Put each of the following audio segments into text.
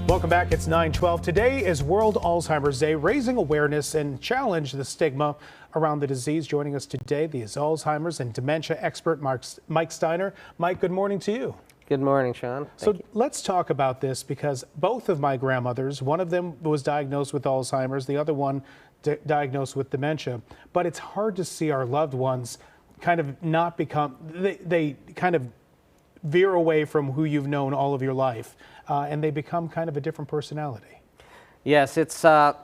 Welcome back. It's 9:12. Today is World Alzheimer's Day, raising awareness and challenge the stigma around the disease. Joining us today, the Alzheimer's and dementia expert, Mike Steiner. Mike, good morning to you. Good morning, Sean. So let's talk about this because both of my grandmothers, one of them was diagnosed with Alzheimer's, the other one diagnosed with dementia. But it's hard to see our loved ones kind of not become, they kind of veer away from who you've known all of your life, and they become kind of a different personality. Yes, it's a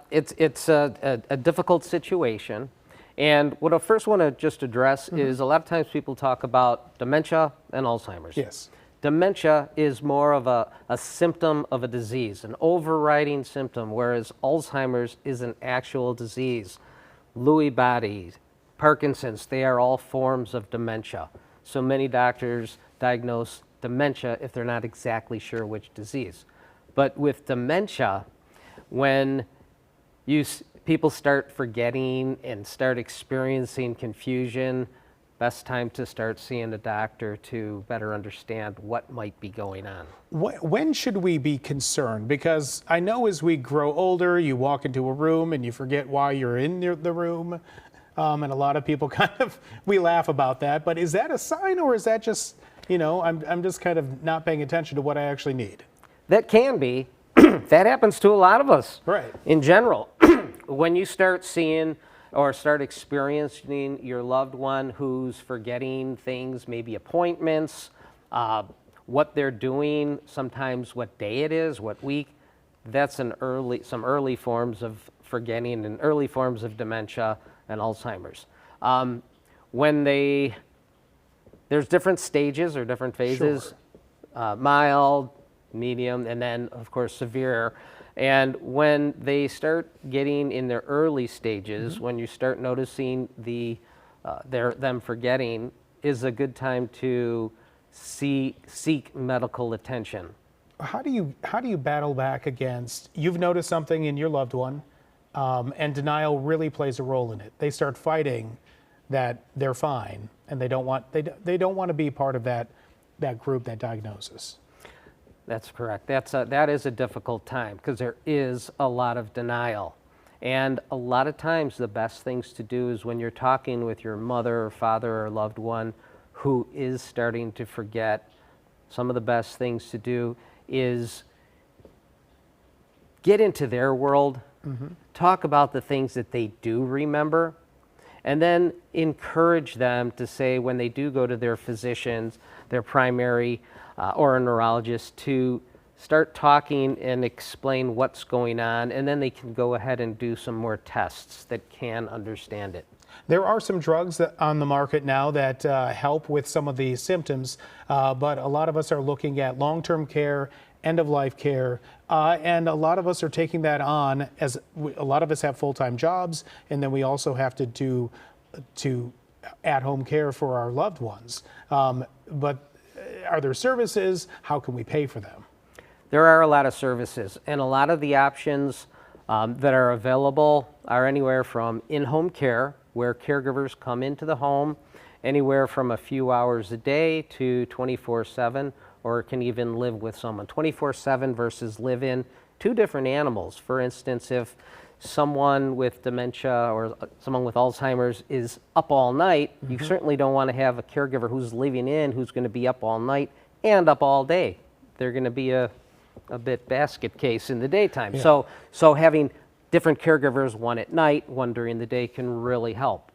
difficult situation. And what I first want to just address is a lot of times people talk about dementia and Alzheimer's. Yes. Dementia is more of a symptom of a disease, an overriding symptom, whereas Alzheimer's is an actual disease. Lewy bodies, Parkinson's, they are all forms of dementia. So many doctors diagnose dementia if they're not exactly sure which disease. But with dementia, when people start forgetting and start experiencing confusion, best time to start seeing a doctor to better understand what might be going on. When should we be concerned? Because I know as we grow older, you walk into a room and you forget why you're in the room. And a lot of people we laugh about that. But is that a sign, or is that just, I'm just kind of not paying attention to what I actually need? That can be. That happens to a lot of us. Right. In general, when you start seeing or start experiencing your loved one who's forgetting things, maybe appointments, what they're doing, sometimes what day it is, what week, that's some early forms of forgetting and early forms of dementia and Alzheimer's. There's different stages or different phases, sure. Mild, medium, and then of course severe. And when they start getting in their early stages, when you start noticing them forgetting, is a good time to seek medical attention. How do you battle back against, you've noticed something in your loved one, and denial really plays a role in it. They start fighting that they're fine, and they don't want to be part of that group, that diagnosis. That's correct. That is a difficult time because there is a lot of denial. And a lot of times the best things to do is when you're talking with your mother or father or loved one who is starting to forget, some of the best things to do is get into their world, talk about the things that they do remember, and then encourage them to say when they do go to their physicians, their primary or a neurologist, to start talking and explain what's going on, and then they can go ahead and do some more tests that can understand it. There are some drugs on the market now that help with some of the symptoms, but a lot of us are looking at long-term care, end-of-life care, and a lot of us are taking that on as a lot of us have full-time jobs, and then we also have to do at-home care for our loved ones. But are there services? How can we pay for them? There are a lot of services, and a lot of the options that are available are anywhere from in-home care, where caregivers come into the home anywhere from a few hours a day to 24/7, or can even live with someone. 24/7 versus live in, two different animals. For instance, if someone with dementia or someone with Alzheimer's is up all night, you certainly don't want to have a caregiver who's living in who's going to be up all night and up all day. They're going to be a bit basket case in the daytime. Yeah. So having different caregivers, one at night, one during the day, can really help.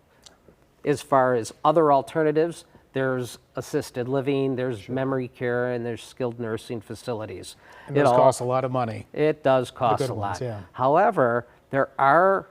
As far as other alternatives, there's assisted living, there's memory care, and there's skilled nursing facilities. And those cost a lot of money. It does cost a lot. Ones, yeah. However, there are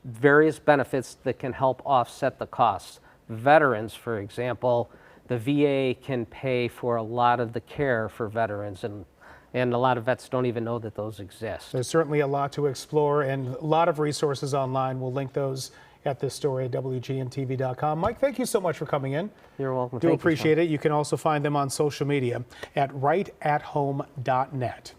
various benefits that can help offset the costs. Veterans, for example, the VA can pay for a lot of the care for veterans, and a lot of vets don't even know that those exist. There's certainly a lot to explore and a lot of resources online. We'll link those at this story at WGNTV.com. Mike, thank you so much for coming in. You're welcome. Do appreciate it. You can also find them on social media at rightathome.net.